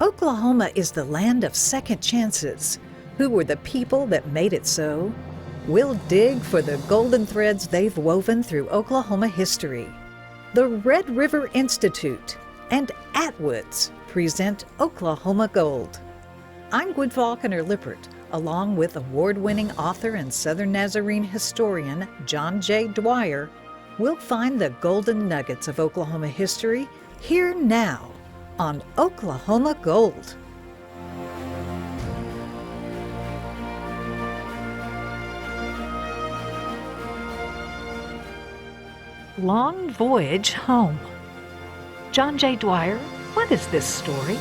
Oklahoma is the land of second chances. Who were the people that made it so? We'll dig for the golden threads they've woven through Oklahoma history. The Red River Institute and Atwoods present Oklahoma Gold. I'm Gwin Faulconer-Lippert, along with award-winning author and Southern Nazarene historian John J. Dwyer. We'll find the golden nuggets of Oklahoma history here now on Oklahoma Gold. Long Voyage Home. John J. Dwyer, what is this story?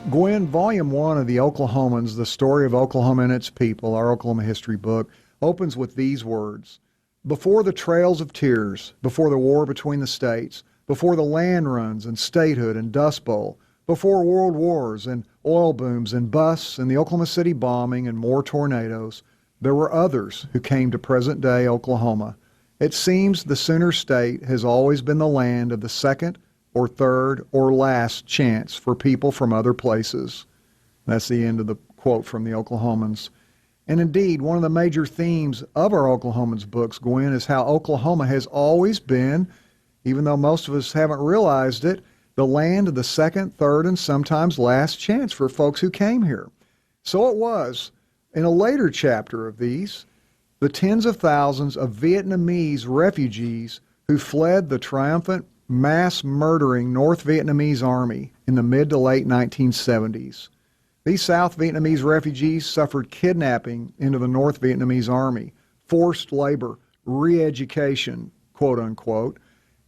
Gwin, Volume 1 of the Oklahomans, The Story of Oklahoma and Its People, our Oklahoma history book, opens with these words. Before the trails of tears, before the war between the states, before the land runs and statehood and Dust Bowl, before world wars and oil booms and busts and the Oklahoma City bombing and more tornadoes, there were others who came to present-day Oklahoma. It seems the Sooner State has always been the land of the second or third or last chance for people from other places. That's the end of the quote from the Oklahomans. And indeed, one of the major themes of our Oklahomans books, Gwin, is how Oklahoma has always been, even though most of us haven't realized it, the land of the second, third, and sometimes last chance for folks who came here. So it was. In a later chapter of these, the tens of thousands of Vietnamese refugees who fled the triumphant, mass-murdering North Vietnamese Army in the mid to late 1970s. These South Vietnamese refugees suffered kidnapping into the North Vietnamese Army, forced labor, re-education, quote-unquote,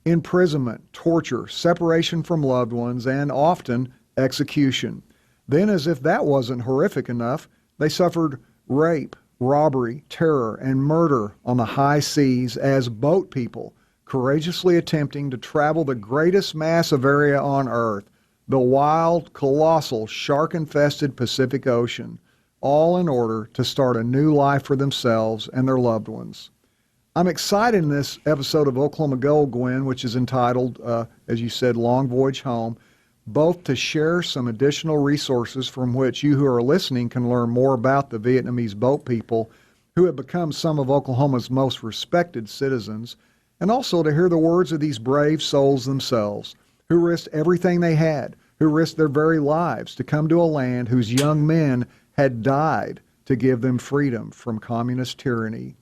imprisonment, torture, separation from loved ones, and often execution. Then, as if that wasn't horrific enough, they suffered rape, robbery, terror, and murder on the high seas as boat people, courageously attempting to travel the greatest massive area on Earth, the wild, colossal, shark-infested Pacific Ocean, all in order to start a new life for themselves and their loved ones. I'm excited in this episode of Oklahoma Gold, Gwin, which is entitled, as you said, Long Voyage Home, both to share some additional resources from which you who are listening can learn more about the Vietnamese boat people who have become some of Oklahoma's most respected citizens, and also to hear the words of these brave souls themselves, who risked everything they had, who risked their very lives to come to a land whose young men had died to give them freedom from communist tyranny.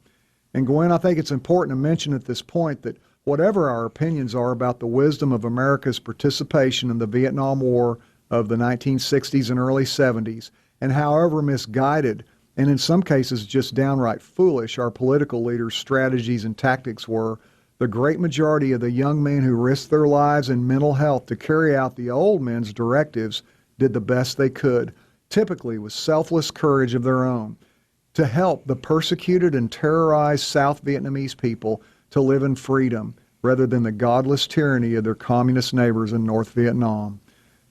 And Gwin, I think it's important to mention at this point that whatever our opinions are about the wisdom of America's participation in the Vietnam War of the 1960s and early 70s, and however misguided, and in some cases just downright foolish, our political leaders' strategies and tactics were, the great majority of the young men who risked their lives and mental health to carry out the old men's directives did the best they could, typically with selfless courage of their own, to help the persecuted and terrorized South Vietnamese people to live in freedom rather than the godless tyranny of their communist neighbors in North Vietnam.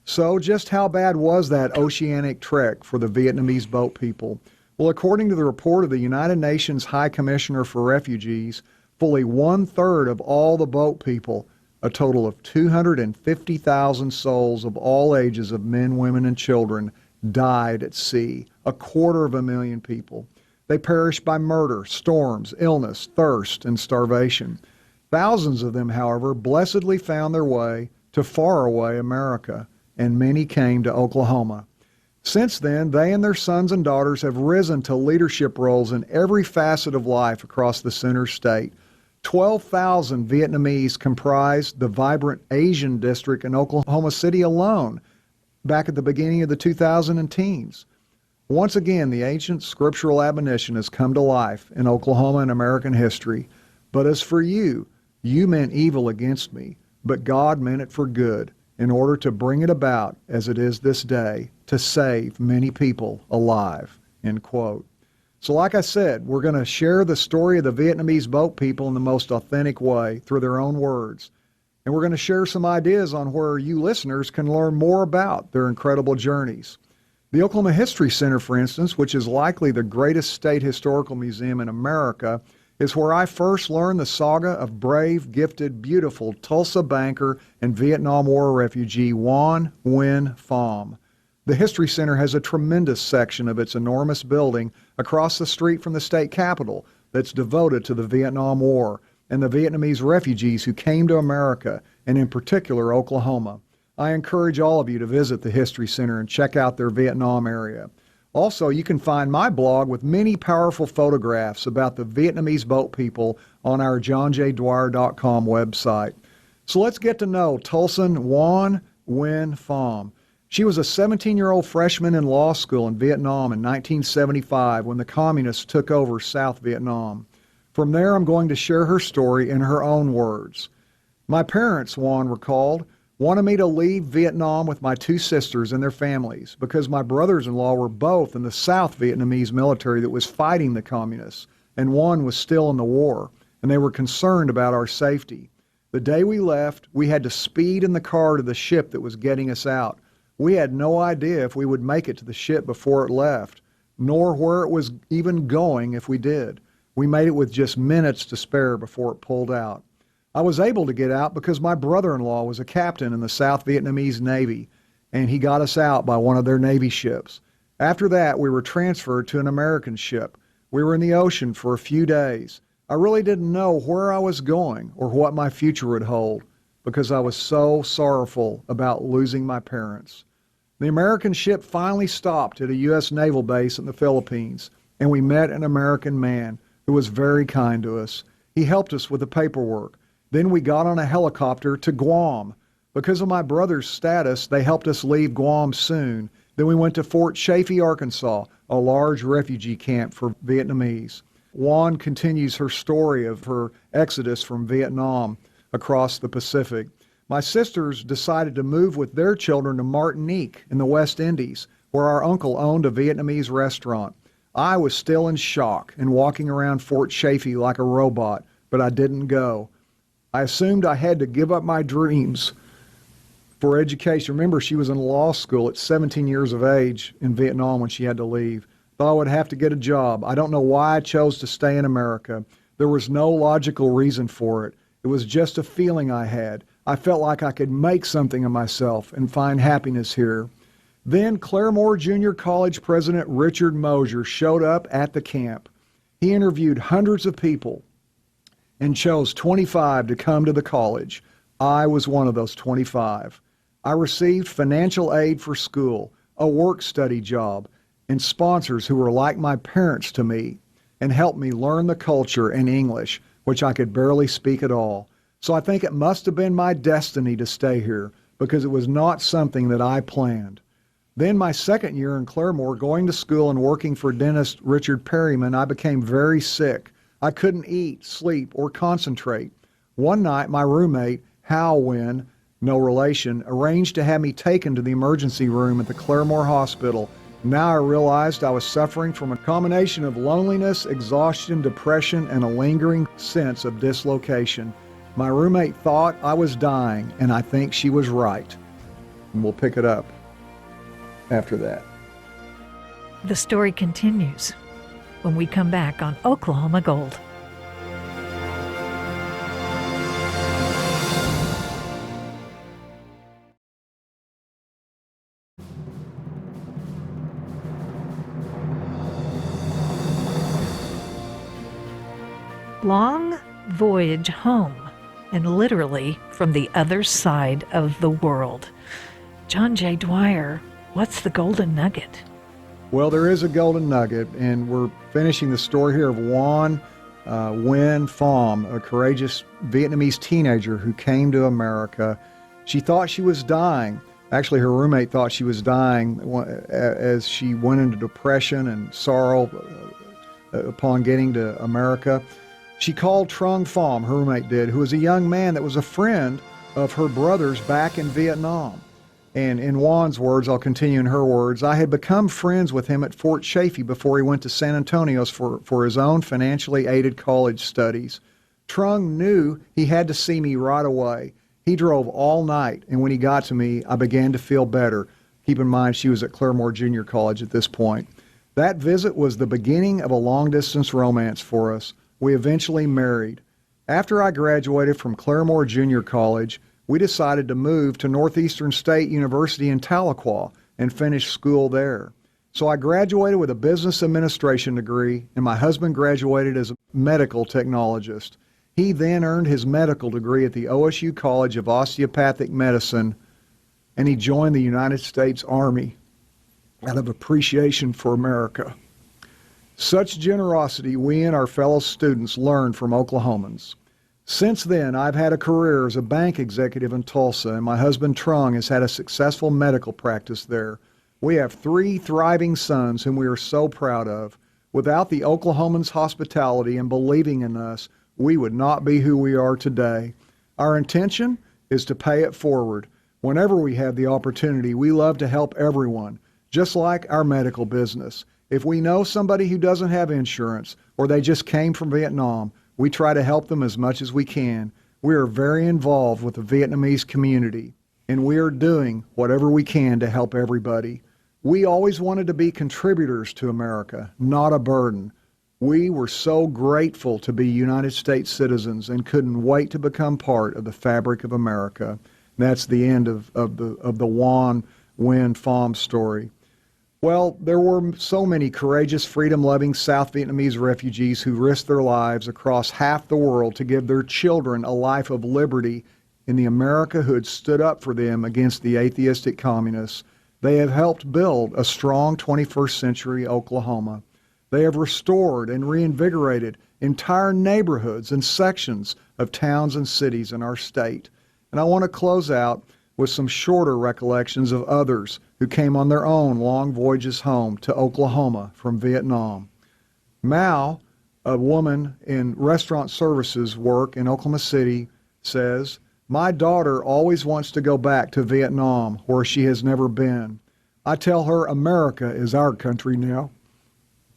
So just how bad was that oceanic trek for the Vietnamese boat people? Well, according to the report of the United Nations High Commissioner for Refugees, fully one-third of all the boat people, a total of 250,000 souls of all ages of men, women, and children, died at sea, 250,000 people. They perished by murder, storms, illness, thirst, and starvation. Thousands of them, however, blessedly found their way to faraway America, and many came to Oklahoma. Since then, they and their sons and daughters have risen to leadership roles in every facet of life across the Sooner State. 12,000 Vietnamese comprised the vibrant Asian district in Oklahoma City alone back at the beginning of the 2010s. Once again, the ancient scriptural admonition has come to life in Oklahoma and American history. But as for you, you meant evil against me, but God meant it for good, in order to bring it about as it is this day, to save many people alive, end quote. So like I said, we're going to share the story of the Vietnamese boat people in the most authentic way through their own words. And we're going to share some ideas on where you listeners can learn more about their incredible journeys. The Oklahoma History Center, for instance, which is likely the greatest state historical museum in America, is where I first learned the saga of brave, gifted, beautiful Tulsa banker and Vietnam War refugee Nguyen Pham. The History Center has a tremendous section of its enormous building across the street from the state capitol that's devoted to the Vietnam War and the Vietnamese refugees who came to America, and in particular Oklahoma. I encourage all of you to visit the History Center and check out their Vietnam area. Also, you can find my blog with many powerful photographs about the Vietnamese boat people on our johnjdwyer.com website. So let's get to know Tulsan Nguyen Nguyen Pham. She was a 17-year-old freshman in law school in Vietnam in 1975 when the communists took over South Vietnam. From there, I'm going to share her story in her own words. My parents, Nguyen recalled, wanted me to leave Vietnam with my two sisters and their families because my brothers-in-law were both in the South Vietnamese military that was fighting the communists, and one was still in the war, and they were concerned about our safety. The day we left, we had to speed in the car to the ship that was getting us out. We had no idea if we would make it to the ship before it left, nor where it was even going if we did. We made it with just minutes to spare before it pulled out. I was able to get out because my brother-in-law was a captain in the South Vietnamese Navy, and he got us out by one of their Navy ships. After that, we were transferred to an American ship. We were in the ocean for a few days. I really didn't know where I was going or what my future would hold because I was so sorrowful about losing my parents. The American ship finally stopped at a U.S. naval base in the Philippines, and we met an American man who was very kind to us. He helped us with the paperwork. Then we got on a helicopter to Guam. Because of my brother's status, they helped us leave Guam soon. Then we went to Fort Chaffee, Arkansas, a large refugee camp for Vietnamese. Nguyen continues her story of her exodus from Vietnam across the Pacific. My sisters decided to move with their children to Martinique in the West Indies, where our uncle owned a Vietnamese restaurant. I was still in shock and walking around Fort Chaffee like a robot, but I didn't go. I assumed I had to give up my dreams for education. Remember, she was in law school at 17 years of age in Vietnam when she had to leave. Thought I would have to get a job. I don't know why I chose to stay in America. There was no logical reason for it. It was just a feeling I had. I felt like I could make something of myself and find happiness here. Then Claremore Junior College President Richard Mosier showed up at the camp. He interviewed hundreds of people and chose 25 to come to the college. I was one of those 25. I received financial aid for school, a work-study job, and sponsors who were like my parents to me and helped me learn the culture and English, which I could barely speak at all. So I think it must have been my destiny to stay here because it was not something that I planned. Then my second year in Claremore, going to school and working for dentist Richard Perryman, I became very sick. I couldn't eat, sleep, or concentrate. One night, my roommate, Hal Nguyen, no relation, arranged to have me taken to the emergency room at the Claremore Hospital. Now I realized I was suffering from a combination of loneliness, exhaustion, depression, and a lingering sense of dislocation. My roommate thought I was dying, and I think she was right. And we'll pick it up after that. The story continues when we come back on Oklahoma Gold. Long voyage home, and literally from the other side of the world. John J. Dwyer, what's the Golden Nugget? Well, there is a Golden Nugget, and we're finishing the story here of Nguyen Nguyen Pham, a courageous Vietnamese teenager who came to America. She thought she was dying. Actually, her roommate thought she was dying as she went into depression and sorrow upon getting to America. She called Trung Pham, her roommate did, who was a young man that was a friend of her brother's back in Vietnam. And in Juan's words, I'll continue in her words, I had become friends with him at Fort Chaffee before he went to San Antonio for his own financially aided college studies. Trung knew he had to see me right away. He drove all night, and when he got to me, I began to feel better. Keep in mind, she was at Claremore Junior College at this point. That visit was the beginning of a long-distance romance for us. We eventually married. After I graduated from Claremore Junior College, we decided to move to Northeastern State University in Tahlequah and finished school there. So I graduated with a business administration degree, and my husband graduated as a medical technologist. He then earned his medical degree at the OSU College of Osteopathic Medicine, and he joined the United States Army out of appreciation for America. Such generosity we and our fellow students learned from Oklahomans. Since then, I've had a career as a bank executive in Tulsa, and my husband Trung has had a successful medical practice there. We have 3 thriving sons whom we are so proud of. Without the Oklahomans' hospitality and believing in us, we would not be who we are today. Our intention is to pay it forward. Whenever we have the opportunity, we love to help everyone, just like our medical business. If we know somebody who doesn't have insurance or they just came from Vietnam, we try to help them as much as we can. We are very involved with the Vietnamese community, and we are doing whatever we can to help everybody. We always wanted to be contributors to America, not a burden. We were so grateful to be United States citizens and couldn't wait to become part of the fabric of America. That's the end of the Juan Nguyen Pham story. Well, there were so many courageous, freedom-loving South Vietnamese refugees who risked their lives across half the world to give their children a life of liberty in the America who had stood up for them against the atheistic communists. They have helped build a strong 21st century Oklahoma. They have restored and reinvigorated entire neighborhoods and sections of towns and cities in our state. And I want to close out with some shorter recollections of others who came on their own long voyages home to Oklahoma from Vietnam. Mao, a woman in restaurant services work in Oklahoma City, says, "My daughter always wants to go back to Vietnam where she has never been. I tell her America is our country now,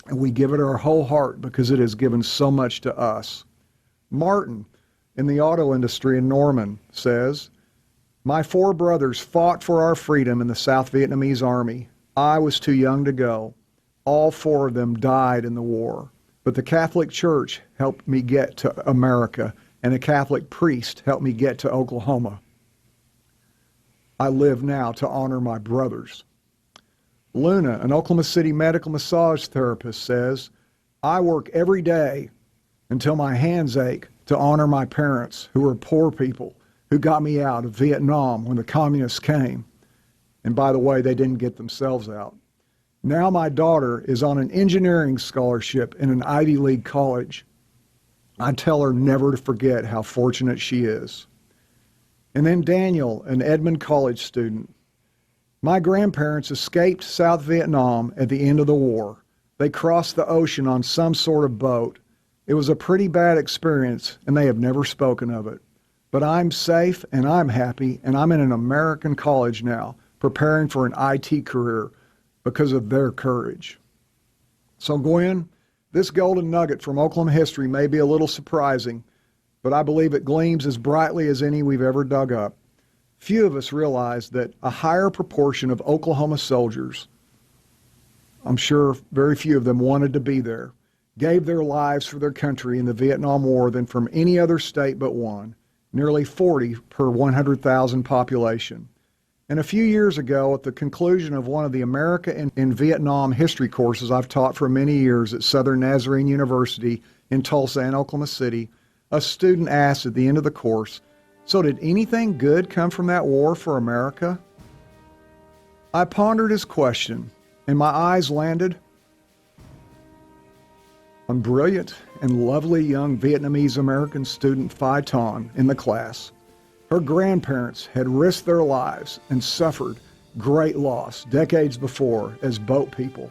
and we give it our whole heart because it has given so much to us." Martin, in the auto industry in Norman, says, "My 4 brothers fought for our freedom in the South Vietnamese Army. I was too young to go. All 4 of them died in the war. But the Catholic Church helped me get to America, and a Catholic priest helped me get to Oklahoma. I live now to honor my brothers." Luna, an Oklahoma City medical massage therapist, says, "I work every day until my hands ache to honor my parents, who are poor people, who got me out of Vietnam when the communists came. And by the way, they didn't get themselves out. Now my daughter is on an engineering scholarship in an Ivy League college. I tell her never to forget how fortunate she is." And then Daniel, an Edmond College student. "My grandparents escaped South Vietnam at the end of the war. They crossed the ocean on some sort of boat. It was a pretty bad experience, and they have never spoken of it. But I'm safe, and I'm happy, and I'm in an American college now, preparing for an IT career because of their courage." So Gwin, this golden nugget from Oklahoma history may be a little surprising, but I believe it gleams as brightly as any we've ever dug up. Few of us realize that a higher proportion of Oklahoma soldiers, I'm sure very few of them wanted to be there, gave their lives for their country in the Vietnam War than from any other state but one, nearly 40 per 100,000 population. And a few years ago, at the conclusion of one of the America in Vietnam history courses I've taught for many years at Southern Nazarene University in Tulsa and Oklahoma City, a student asked at the end of the course, "So did anything good come from that war for America?" I pondered his question, and my eyes landed on brilliant and lovely young Vietnamese American student Phi Ton in the class. Her grandparents had risked their lives and suffered great loss decades before as boat people.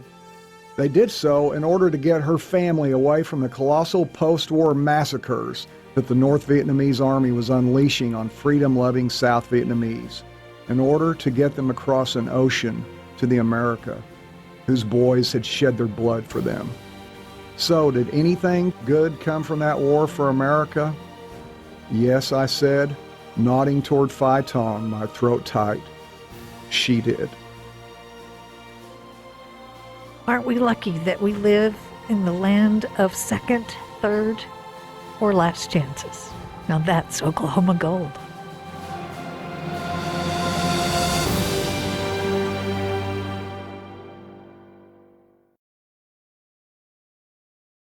They did so in order to get her family away from the colossal post-war massacres that the North Vietnamese Army was unleashing on freedom-loving South Vietnamese, in order to get them across an ocean to the America whose boys had shed their blood for them. So, did anything good come from that war for America? Yes, I said, nodding toward Phi Ton, my throat tight. She did. Aren't we lucky that we live in the land of second, third, or last chances? Now that's Oklahoma gold.